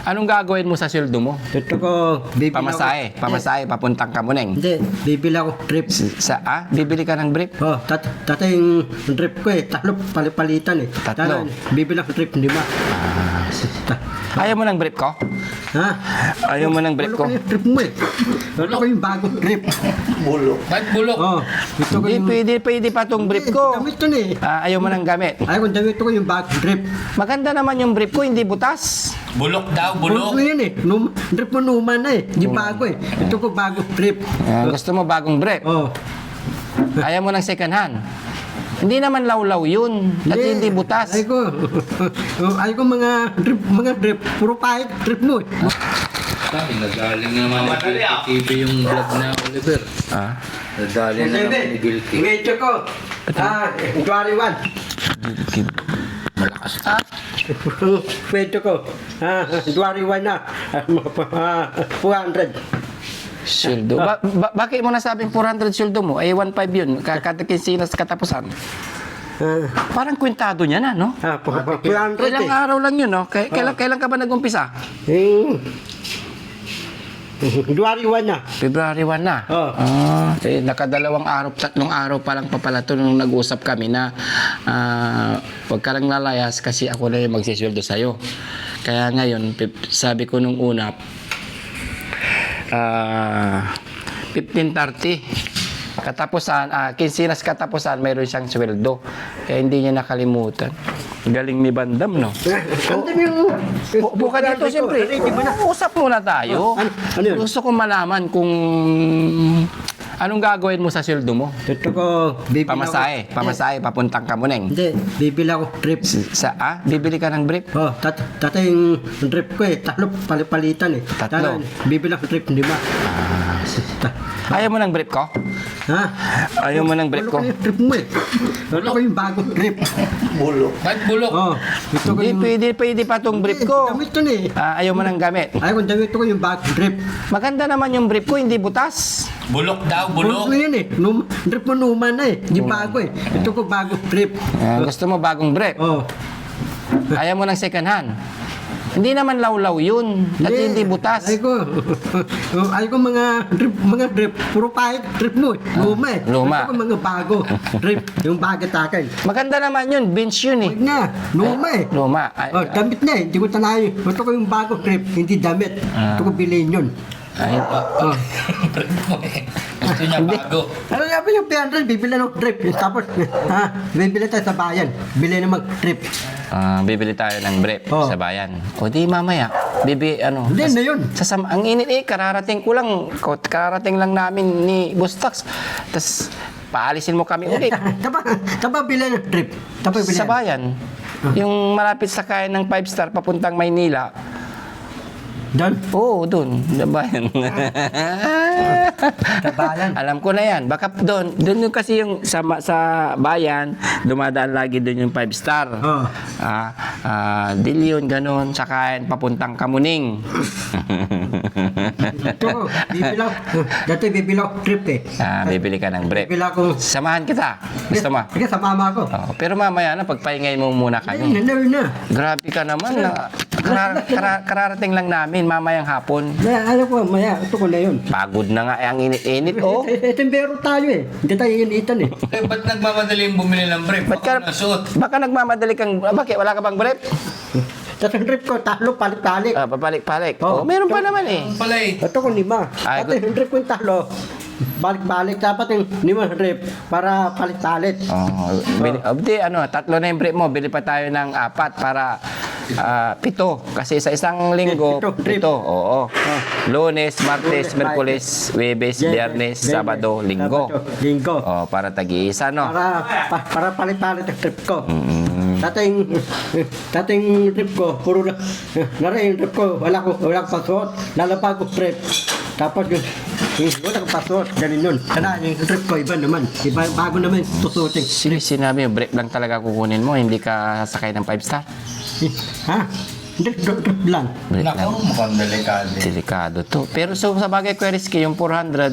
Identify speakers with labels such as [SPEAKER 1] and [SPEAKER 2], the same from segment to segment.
[SPEAKER 1] Anong gagawin mo sa sweldo mo?
[SPEAKER 2] Ito ko, bibili
[SPEAKER 1] Pamasahe. Pamasahe, papuntang Kamuneng.
[SPEAKER 2] Hindi, bibili ako trip.
[SPEAKER 1] Bibili ka ng brief?
[SPEAKER 2] Oh, tatay yung trip ko tatlo palitan
[SPEAKER 1] Tatlo?
[SPEAKER 2] Bibili ako trip 5.
[SPEAKER 1] Ayaw mo ng brief ko?
[SPEAKER 2] Ha?
[SPEAKER 1] Ayaw mo ng brief ko?
[SPEAKER 2] Wala ko yung trip mo Wala ko yung bagong trip.
[SPEAKER 3] Bulok. Ba't bulok?
[SPEAKER 2] Oh, ito ko
[SPEAKER 1] Hindi, pwede pa itong brief ko.
[SPEAKER 2] Damit ko
[SPEAKER 1] Ayaw mo ng gamit?
[SPEAKER 2] Ayaw ko damit ko yung bagong trip.
[SPEAKER 1] Maganda naman yung brief ko, hindi butas.
[SPEAKER 3] Bulok daw,
[SPEAKER 2] Bulok
[SPEAKER 3] bulok.
[SPEAKER 2] ko yan Trip mo numa na Yung bago Ito ko bagong trip.
[SPEAKER 1] Gusto mo bagong brief?
[SPEAKER 2] Oh.
[SPEAKER 1] Ayaw mo ng second hand? Hindi naman lawlaw yun. At hindi butas.
[SPEAKER 2] Ayaw ko mga trip. Puro pahit trip mo
[SPEAKER 4] Nagaling naman ni TV yung vlog na Oliver. Nagaling na naman ni Gilky.
[SPEAKER 2] Medyo ko. January 1.
[SPEAKER 4] Malakas.
[SPEAKER 2] Pwede ko. January 1 na. 400.
[SPEAKER 1] Sweldo. Bakit mo nasabing 400 sweldo mo? Ay 1.5 yun. Kada kinsinas katapusan. Parang kwentado niya na, no?
[SPEAKER 2] 400
[SPEAKER 1] Ilang araw lang yun, no? Kailan ka ba nag-umpisa?
[SPEAKER 2] January 1 na.
[SPEAKER 1] February 1 na.
[SPEAKER 2] Oh.
[SPEAKER 1] Nakadalawang araw, 3 araw pa lang papala ito nung nag-usap kami na huwag ka lang lalayas kasi ako na yung magsisweldo sa'yo. Kaya ngayon, sabi ko nung una, 15:30. Katapusan, kinsinas katapusan, mayroon siyang sweldo. Kaya hindi niya nakalimutan. Galing ni Bandam, no? Buka dito, siyempre. Usap muna tayo.
[SPEAKER 2] Ano yun?
[SPEAKER 1] Gusto ko malaman kung anong gagawin mo sa sweldo mo.
[SPEAKER 2] Ito ko, bibili
[SPEAKER 1] Pamasahe. Pamasahe, papuntang Kamuneng.
[SPEAKER 2] Hindi, bibili ako trip.
[SPEAKER 1] Bibili ka ng brief?
[SPEAKER 2] Oh, tatay yung trip ko tatlo palitan
[SPEAKER 1] Tatlo?
[SPEAKER 2] Bibili ako trip 5.
[SPEAKER 1] Ayaw mo ng brief ko?
[SPEAKER 2] Ha?
[SPEAKER 1] Ayaw mo ng brief ko?
[SPEAKER 2] Wala ko yung trip mo Wala ko yung bagong trip.
[SPEAKER 3] Bulok. Ba't bulok?
[SPEAKER 2] Oh, ito ko
[SPEAKER 1] Hindi, pwede pa itong brief ko.
[SPEAKER 2] Damit ko
[SPEAKER 1] Ayaw mo ng gamit?
[SPEAKER 2] Ayaw ko damit ko yung bagong trip.
[SPEAKER 1] Maganda naman yung brief ko, hindi butas.
[SPEAKER 3] Bulok daw,
[SPEAKER 2] Bulok ko
[SPEAKER 3] bulok.
[SPEAKER 2] yan Trip mo numa na Yung bago Ito ko bagong trip.
[SPEAKER 1] Gusto mo bagong brief?
[SPEAKER 2] Oh.
[SPEAKER 1] Ayaw mo ng second hand? Hindi naman lawlaw yun. At hindi butas.
[SPEAKER 2] Ayaw ko mga trip. Puro pahit trip mo Luma
[SPEAKER 1] Luma.
[SPEAKER 2] Ito ko mga bago trip. Yung bagat akin.
[SPEAKER 1] Maganda naman yun. Bench yun eh.
[SPEAKER 2] Huwag na. Luma
[SPEAKER 1] Luma.
[SPEAKER 2] Oh, damit na Hindi ko tanayo. Ito ko yung bago trip. Hindi damit. Ito ko bilhin yun. Oh.
[SPEAKER 3] Gusto niya bago.
[SPEAKER 2] Ano nga ba yung 500? Bibili ng trip. Tapos, bibili tayo sa bayan. Bili ng mag-trip.
[SPEAKER 1] Bibili tayo ng brief
[SPEAKER 2] Oh.
[SPEAKER 1] sa bayan. O di mamaya.
[SPEAKER 2] Hindi na yun.
[SPEAKER 1] Ang init kararating ko lang. Kararating lang namin ni Bustax. Tapos, paalisin mo kami ulit.
[SPEAKER 2] Tapa bili ng trip. Tapa bili.
[SPEAKER 1] Sa bayan. Yung malapit sa kayan ng 5-star papuntang Maynila.
[SPEAKER 2] Doon.
[SPEAKER 1] Oo, doon. Sa bayan.
[SPEAKER 2] Sa bayan.
[SPEAKER 1] Alam ko na yan. Baka doon yung kasi yung sa bayan, dumadaan lagi doon yung 5-star.
[SPEAKER 2] Oh.
[SPEAKER 1] Dilyon, ganun. Saka papuntang Kamuning.
[SPEAKER 2] Ito, bibili ako. Dati bibili ako trip
[SPEAKER 1] Bibili ka ng brief.
[SPEAKER 2] Bibili ako.
[SPEAKER 1] Samahan kita. Gusto mo?
[SPEAKER 2] Sige, sa mama ko.
[SPEAKER 1] Pero mamaya na, pagpahingay mo muna kami.
[SPEAKER 2] Na.
[SPEAKER 1] Grabe ka naman. Kararating lang namin mamayang hapon.
[SPEAKER 2] Alam ko, maya, ito ko na yun.
[SPEAKER 1] Pagod na nga. Ang init-init, oh.
[SPEAKER 2] Tembero tayo Hindi tayo initan
[SPEAKER 3] Ba't nagmamadali yung bumili ng brief?
[SPEAKER 1] Ba't ka,
[SPEAKER 3] Ako nasuot.
[SPEAKER 1] baka nagmamadali kang, bakit? Wala ka bang brief?
[SPEAKER 2] Tapos ang trip ko, talo, palik-palik.
[SPEAKER 1] Papalik-palik.
[SPEAKER 2] Oh.
[SPEAKER 1] Meron pa naman eh.
[SPEAKER 3] Pala eh.
[SPEAKER 2] Ito ko 5.
[SPEAKER 1] Ay,
[SPEAKER 2] Tapos yung trip ko yung talo, balik-balik. Dapat yung 5 trip para palit-palit.
[SPEAKER 1] Tatlo na yung brief mo. Bili pa tayo ng 4 para 7. Kasi sa isang linggo,
[SPEAKER 2] Trip.
[SPEAKER 1] 7. Oo. Lunes, Martes, Merkules, Huwebes, Biyernes, Sabado, Linggo.
[SPEAKER 2] Linggo.
[SPEAKER 1] Oh, para tag-iisa, no?
[SPEAKER 2] Para palit-palit ang trip ko. Dating trip ko, puro yung trip ko, wala ko pasuot. Lalapag ko trip. Tapos wala ko pasuot. Ganun yun. Sana yung trip ko, iba naman. Bago naman tusuting.
[SPEAKER 1] Sinabi mo, brief lang talaga kukunin mo, hindi ka sasakay ng 5-star.
[SPEAKER 2] Ha? Trip lang.
[SPEAKER 1] Brief lang.
[SPEAKER 3] Naku, mukhang delikado.
[SPEAKER 1] Delikado to. Pero sa bagay, Kwerisky, yung 400,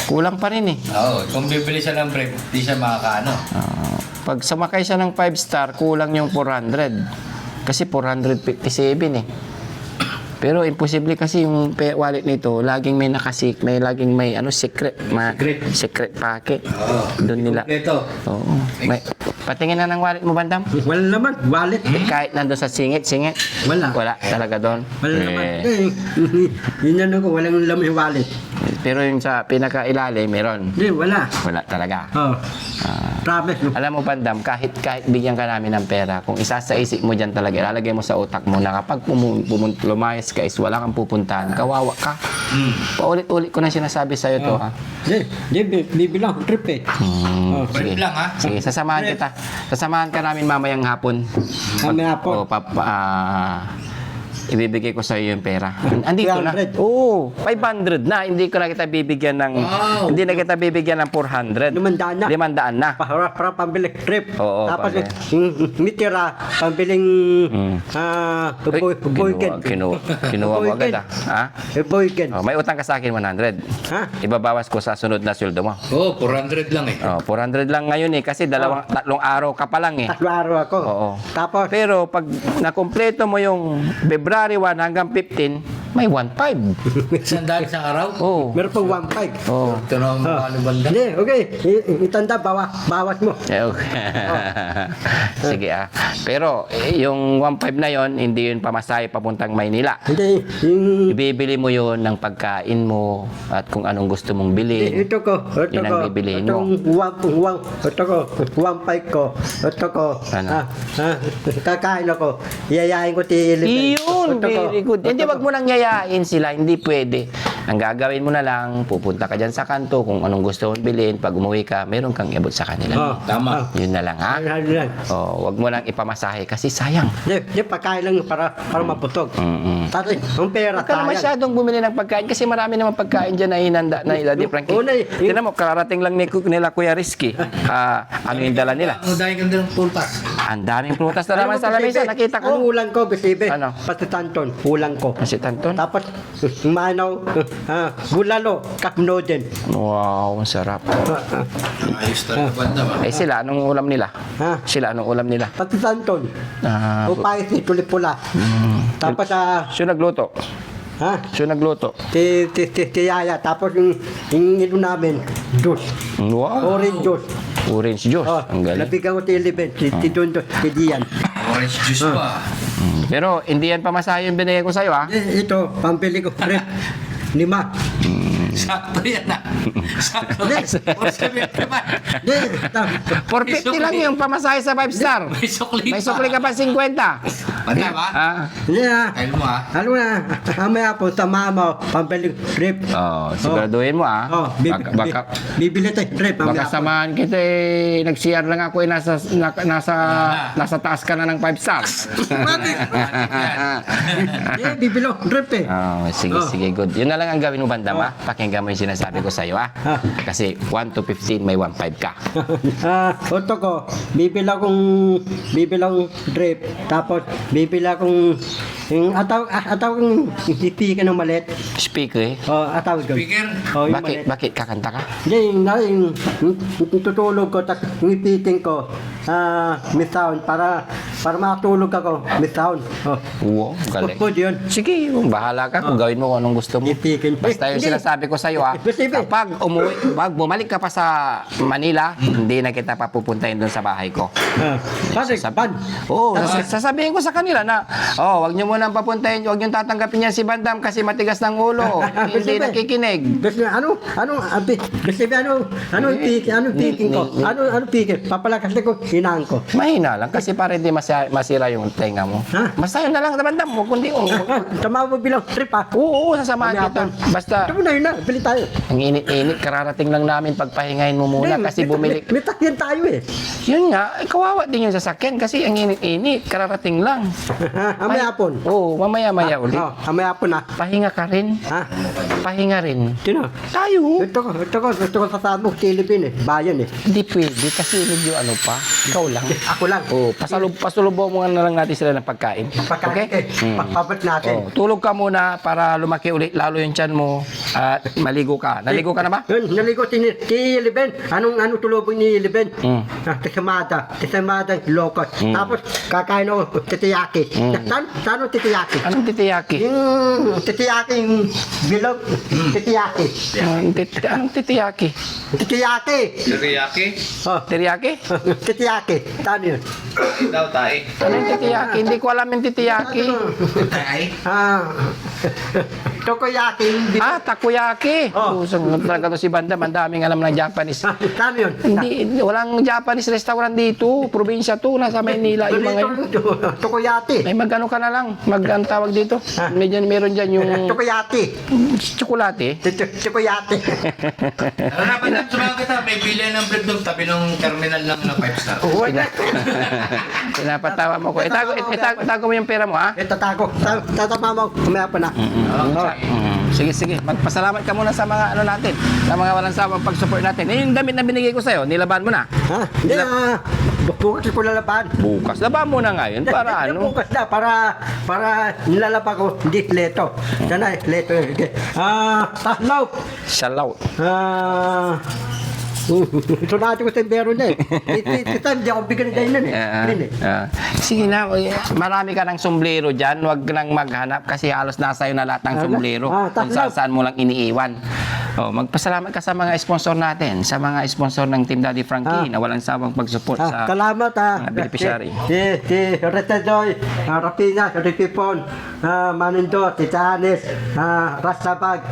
[SPEAKER 1] kulang pa rin eh.
[SPEAKER 3] Oo, kung bibili siya ng brief, di siya makakaano.
[SPEAKER 1] Pag sumakay siya ng 5-star, kulang yung 400. Kasi 457 eh. Pero imposible kasi yung wallet nito, laging may nakasik, laging may secret, secret packet. Doon nila.
[SPEAKER 3] Ito.
[SPEAKER 1] Oo. Patingin na ng wallet mo, Bandam.
[SPEAKER 2] Wala naman, wallet.
[SPEAKER 1] Kahit nandun sa singit.
[SPEAKER 2] Wala.
[SPEAKER 1] Wala talaga doon.
[SPEAKER 2] Wala naman. Yun ano ko, walang laman yung wallet.
[SPEAKER 1] Pero yung sa pinakailalim, meron.
[SPEAKER 2] Hindi, wala.
[SPEAKER 1] Wala talaga.
[SPEAKER 2] Oh,
[SPEAKER 1] Ah.
[SPEAKER 2] promise. No?
[SPEAKER 1] Alam mo, Bandam, kahit bigyan ka namin ng pera, kung isa sa isip mo dyan talaga, ilalagay mo sa utak mo na kapag lumayas ka is wala kang pupuntahan, kawawa ka. Paulit-ulit ko na sinasabi sa'yo to, ha?
[SPEAKER 2] Hindi, bibilang, trip eh. Oh,
[SPEAKER 1] Sige.
[SPEAKER 3] Brief lang, ha?
[SPEAKER 1] Sige, sasamahan kita. Sasamahan ka namin mamayang hapon.
[SPEAKER 2] Mamaya po.
[SPEAKER 1] Ibibigay ko sa iyo yung pera. Andito na.
[SPEAKER 2] 300.
[SPEAKER 1] Oo, 500 na. Hindi ko na kita bibigyan ng
[SPEAKER 3] Wow.
[SPEAKER 1] hindi na kita bibigyan ng 400.
[SPEAKER 2] 500 na.
[SPEAKER 1] 500 na.
[SPEAKER 2] Para pambiling trip.
[SPEAKER 1] Oo,
[SPEAKER 2] Tapos
[SPEAKER 1] pambiling.
[SPEAKER 2] yung mitira, pambiling boyken.
[SPEAKER 1] Kinuha mo agad, ha?
[SPEAKER 2] Boyken.
[SPEAKER 1] Oh, may utang ka sa akin 100.
[SPEAKER 2] Ha?
[SPEAKER 1] Ibabawas ko sa sunod na sweldo mo.
[SPEAKER 3] Oo, 400 lang eh.
[SPEAKER 1] Oh, 400 lang ngayon kasi tatlong araw ka pa lang eh.
[SPEAKER 2] 3 araw ako.
[SPEAKER 1] Oo.
[SPEAKER 2] Tapos,
[SPEAKER 1] Pero pag nakumpleto mo yung February 1 hanggang 15, may 1.5.
[SPEAKER 3] Sandali sa araw.
[SPEAKER 1] Oo.
[SPEAKER 2] meron pang 1.5.
[SPEAKER 1] Oo.
[SPEAKER 3] Ito na ang mga banda.
[SPEAKER 2] Hindi, okay. Itanda, bawas mo.
[SPEAKER 1] Eh, okay. Sige Pero yung 1.5 na yon, hindi yun pamasahe papuntang Maynila.
[SPEAKER 2] Hindi, yung...
[SPEAKER 1] Ibibili mo yun ng pagkain mo at kung anong gusto mong bilhin.
[SPEAKER 2] Ito ko.
[SPEAKER 1] Yun ang bibilihin mo.
[SPEAKER 2] Ito ko. 1.5 ko. Ito ko.
[SPEAKER 1] Ano?
[SPEAKER 2] Kakain ako. Iyayain ko ti
[SPEAKER 1] Iyon, very good. Hindi, wag mo nang yayain sila. Hindi pwede. Ang gagawin mo na lang, pupunta ka dyan sa kanto kung anong gusto mong bilhin. Pag umuwi ka, meron kang ibot sa kanila.
[SPEAKER 3] Tama.
[SPEAKER 1] Yun na lang, ha? Wag mo lang ipamasahe kasi sayang.
[SPEAKER 2] Hindi, pagkain lang para maputog. Tapos, ang pera,
[SPEAKER 1] Huwag ka na
[SPEAKER 2] sayang.
[SPEAKER 1] masyadong bumili ng pagkain kasi marami naman pagkain dyan na hinanda na ila di Frankie.
[SPEAKER 2] Una,
[SPEAKER 1] Tignan mo, kararating lang nila Kuya Rizky. Ano yung dala nila?
[SPEAKER 3] Ang dahil ka ng pulpas.
[SPEAKER 1] Ang daming prutas na naman sa lamesa. Nakita
[SPEAKER 2] Anong
[SPEAKER 1] ko.
[SPEAKER 2] ulan ko, bisibe?
[SPEAKER 1] Ano?
[SPEAKER 2] Patitanton, ulan ko.
[SPEAKER 1] Si Tanton.
[SPEAKER 2] Tapos, manaw, bulalo, kapnoden.
[SPEAKER 1] Wow, ang sarap.
[SPEAKER 3] Ayos talaga banda ba?
[SPEAKER 1] Eh sila, anong ulam nila?
[SPEAKER 2] Ha?
[SPEAKER 1] Sila, anong ulam nila?
[SPEAKER 2] Patitanton. Upayos ni tulipula. Tapos,
[SPEAKER 1] Siya nagluto. Siya nagluto.
[SPEAKER 2] ti yaya. Tapos, yung ino namin, juice.
[SPEAKER 1] Wow.
[SPEAKER 2] Orange juice.
[SPEAKER 1] Orange juice.
[SPEAKER 2] Oh,
[SPEAKER 1] Ang galing.
[SPEAKER 2] nabigyan ko ti Eliben, ti Dondo, ti Dian.
[SPEAKER 3] Orange juice pa.
[SPEAKER 1] Pero hindi yan pamasahe yung binigay ko sa'yo, ha?
[SPEAKER 2] Ito, pambili ko. 5.
[SPEAKER 3] Sakto yan Sakto. Or 70 pa.
[SPEAKER 1] 450 lang yung pamasahe sa 5 star.
[SPEAKER 3] May sukli
[SPEAKER 1] May sukli ka pa 50.
[SPEAKER 3] Banda ba?
[SPEAKER 2] Hindi na.
[SPEAKER 3] Kaya mo
[SPEAKER 2] Ano na, mamaya po sa mama, pambili trip.
[SPEAKER 1] Siguraduhin mo, ha? Baka
[SPEAKER 2] Bibili tayo trip.
[SPEAKER 1] Baka samahan kita nag-CR lang ako nasa taas ka na ng 5 stars.
[SPEAKER 2] Bibili ko trip eh.
[SPEAKER 1] Sige, good. Yun na lang ang gawin mo, Bandam, ha? Pakinggan mo yung sinasabi ko sa'yo, ha? Kasi 1 to 15, may 1.5 ka.
[SPEAKER 2] Oto ko, bibili akong drip. Tapos, bibili akong yung ataw kong ipikan ng malit.
[SPEAKER 1] Speaker, eh.
[SPEAKER 2] Ataw ko.
[SPEAKER 3] Speaker?
[SPEAKER 2] Yung malit.
[SPEAKER 1] Bakit kakanta ka?
[SPEAKER 2] Hindi, yung tutulog ko, tapos yung ipikin ko, may sound, para makatulog ako, may sound.
[SPEAKER 1] Wow, galing.
[SPEAKER 2] Good yun.
[SPEAKER 1] Sige, bahala ka kung gawin mo kung anong gusto mo.
[SPEAKER 2] Ipikin.
[SPEAKER 1] Basta yung
[SPEAKER 2] Hindi.
[SPEAKER 1] sinasabi ko sa'yo, ha? Kapag bumalik ka pa sa Manila, hindi na kita papupuntahin doon sa bahay ko.
[SPEAKER 2] Kasi, pan.
[SPEAKER 1] Oo, sasabihin ko sa kanila na, wag niyo munang papuntahin, wag niyo tatanggapin niya si Bandam kasi matigas ng ulo. Hindi nakikinig.
[SPEAKER 2] Gusto niya, ano piking ko? Ano piking? Papalakas ko, hinaan ko.
[SPEAKER 1] Mahina lang kasi para hindi masira yung tenga mo.
[SPEAKER 2] Ha?
[SPEAKER 1] Basta yun na lang, Bandam. Huwag kundi.
[SPEAKER 2] Tama mo bilang trip
[SPEAKER 1] Oo, sasamahan kita. Basta,
[SPEAKER 2] Ito mo na yun na, bili tayo.
[SPEAKER 1] ang init-init, kararating lang namin pagpahingahin mo muna kasi bumili.
[SPEAKER 2] May takyan tayo eh.
[SPEAKER 1] Yun nga, kawawa din yung sasakyan kasi ang init-init, kararating lang.
[SPEAKER 2] Amay hapon.
[SPEAKER 1] Oo, mamaya-maya ulit.
[SPEAKER 2] Amay hapon na.
[SPEAKER 1] Pahinga ka rin.
[SPEAKER 2] Ha?
[SPEAKER 1] Pahinga rin.
[SPEAKER 2] Sino?
[SPEAKER 1] Tayo.
[SPEAKER 2] Gusto ko sa Sabog, Philippine eh. Bayan eh.
[SPEAKER 1] Hindi pwede kasi medyo ano pa. Ikaw lang.
[SPEAKER 2] Ako lang.
[SPEAKER 1] Oo, pasalubong pasulubong mo na lang natin sila ng pagkain.
[SPEAKER 2] Pagkain, pabalik natin.
[SPEAKER 1] Oh, tulog ka muna para lumaki ulit lalo yung tiyan mo at maligo ka. Naligo ka na ba?
[SPEAKER 2] Yun, naligo si Liben. Anong tulubong ni Liben?
[SPEAKER 1] Mm.
[SPEAKER 2] Tisamada, lokot. Tapos, kakain ako, titiyaki. Saan titiyaki?
[SPEAKER 1] Anong titiyaki?
[SPEAKER 2] Yung titiyaki, yung bilog, titiyaki.
[SPEAKER 1] Anong titiyaki?
[SPEAKER 2] Titiyaki!
[SPEAKER 3] Teriyaki?
[SPEAKER 2] Oh,
[SPEAKER 1] Teriyaki?
[SPEAKER 2] titiyaki. Saan yun?
[SPEAKER 3] Daw tayo.
[SPEAKER 1] Ano yung titiyaki? Hindi ko alam yung titiyaki.
[SPEAKER 3] Tayo?
[SPEAKER 2] Tokoyaki, yung bilog.
[SPEAKER 1] Takoyaki.
[SPEAKER 2] Oh.
[SPEAKER 1] Usang talaga to si Bandam. Ang daming alam ng Japanese.
[SPEAKER 2] Saan yun?
[SPEAKER 1] Hindi, walang Japanese restaurant dito. Probinsya to. Nasa Maynila yung mga yun.
[SPEAKER 2] Tokoyati.
[SPEAKER 1] Ay, mag-ano ka na lang. Mag-ano tawag dito? Meron dyan yung
[SPEAKER 2] Tokoyati.
[SPEAKER 1] tsokolate.
[SPEAKER 2] Tokoyati.
[SPEAKER 3] Ano na ba na sumagot kita? May bilihan ng bread doon tabi ng terminal ng 5 star.
[SPEAKER 1] Pinapatawa mo ko. Itago mo yung pera mo, ha?
[SPEAKER 2] Tatago. Tatama mo. Kumaya pa na.
[SPEAKER 1] Sige. Magpasalamat ka muna sa mga ano natin. Sa mga walang sawang pag-support natin. Yung damit na binigay ko sa'yo, nilaban mo na.
[SPEAKER 2] Ha? Hindi bukas ko lalaban.
[SPEAKER 1] Bukas. Laban mo na ngayon para ano.
[SPEAKER 2] Bukas na, para nilalaba ko. Hindi, leto. Sana, leto. Taslaw.
[SPEAKER 1] Salaw.
[SPEAKER 2] Ito natin ko sa bero na eh. Ito, hindi ako bigyan na nun eh. Yun eh.
[SPEAKER 1] Sige na, marami ka ng sombrero dyan. Huwag nang maghanap kasi halos nasa iyo na lahat ng sombrero. Kung saan mo lang iniiwan. Magpasalamat ka sa mga sponsor natin, sa mga sponsor ng Team Daddy Frankie na walang sawang pag-support sa
[SPEAKER 2] Salamat
[SPEAKER 1] mga beneficiary.
[SPEAKER 2] Si Retadoy, Rapina, Ripipon, Manindot, Titanes, Rastabag,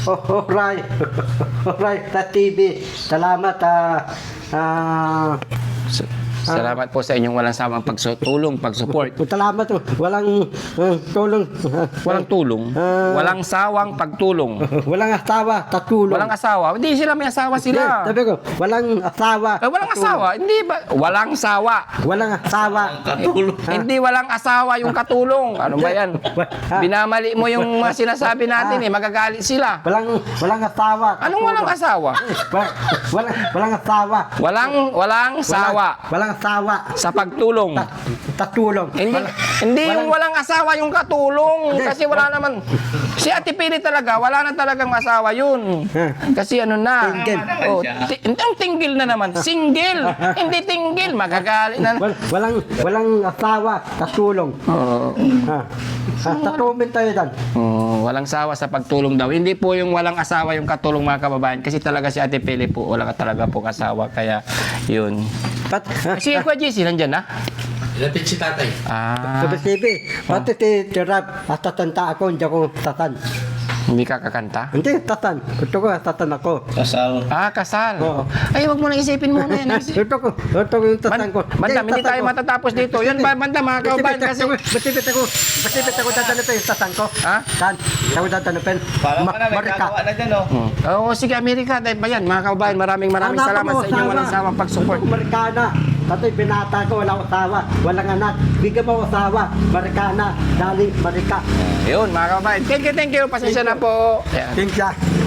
[SPEAKER 2] Oray, TV. Salamat.
[SPEAKER 1] Salamat po sa inyong walang sawang pag-support.
[SPEAKER 2] Salamat. Walang tulong.
[SPEAKER 1] Walang tulong. Walang sawang pagtulong.
[SPEAKER 2] Walang asawa, tatulong.
[SPEAKER 1] Walang asawa. Hindi sila may asawa sila.
[SPEAKER 2] Sabi ko, walang asawa.
[SPEAKER 1] Walang asawa. Hindi ba? Walang sawa.
[SPEAKER 2] Walang asawa.
[SPEAKER 3] Katulong.
[SPEAKER 1] Hindi walang asawa yung katulong. Ano ba yan? Binamali mo yung mga sinasabi natin eh. Magagalit sila.
[SPEAKER 2] Walang asawa.
[SPEAKER 1] Anong walang asawa?
[SPEAKER 2] Walang asawa.
[SPEAKER 1] Walang sawa.
[SPEAKER 2] Walang asawa.
[SPEAKER 1] Sa pagtulong.
[SPEAKER 2] Tatulong.
[SPEAKER 1] Hindi yung walang asawa yung katulong.
[SPEAKER 2] Hindi.
[SPEAKER 1] Kasi wala naman. Si Ate Pili talaga, wala na talagang asawa yun. Kasi ano na.
[SPEAKER 2] Tinggil.
[SPEAKER 1] Ang tinggil na naman. Single. Hindi tinggil. Magagalit na.
[SPEAKER 2] Walang asawa. Tatulong. Tatumin tayo dan.
[SPEAKER 1] Walang sawa sa pagtulong daw. Hindi po yung walang asawa yung katulong mga kababayan. Kasi talaga si Ate Pili po, wala ka talaga po asawa. Kaya yun. Si Kuya JC, nandyan na?
[SPEAKER 3] Lapit si tatay.
[SPEAKER 2] Sabi TV, pati tirap, tatanta ako, hindi ako tatan.
[SPEAKER 1] Hindi ka kakanta?
[SPEAKER 2] Hindi, tatan. Gusto ko, tatan ako.
[SPEAKER 3] Kasal.
[SPEAKER 1] Kasal.
[SPEAKER 2] Oo.
[SPEAKER 1] Ay, wag mo na isipin muna yan.
[SPEAKER 2] Ito ko yung tatan ko.
[SPEAKER 1] Bandam, hindi tayo matatapos dito. Yun ba, Bandam, mga kababayan kasi...
[SPEAKER 2] Basipit ako tatanapin yung tatan ko.
[SPEAKER 1] Ha?
[SPEAKER 2] Tan, ako tatanapin. Marika.
[SPEAKER 3] na dyan, oh.
[SPEAKER 1] Oo, sige, Amerika. Dahil ba yan, mga kababayan, maraming salamat sa inyong walang sawang pag-support.
[SPEAKER 2] Marikana. Tatay, binata ko, walang asawa, walang anak. Bigyan mo asawa, Marikana, daling Marika.
[SPEAKER 1] Yun, mga kababayan. Thank you. Pasensya na po. Ayan.
[SPEAKER 2] Thank you.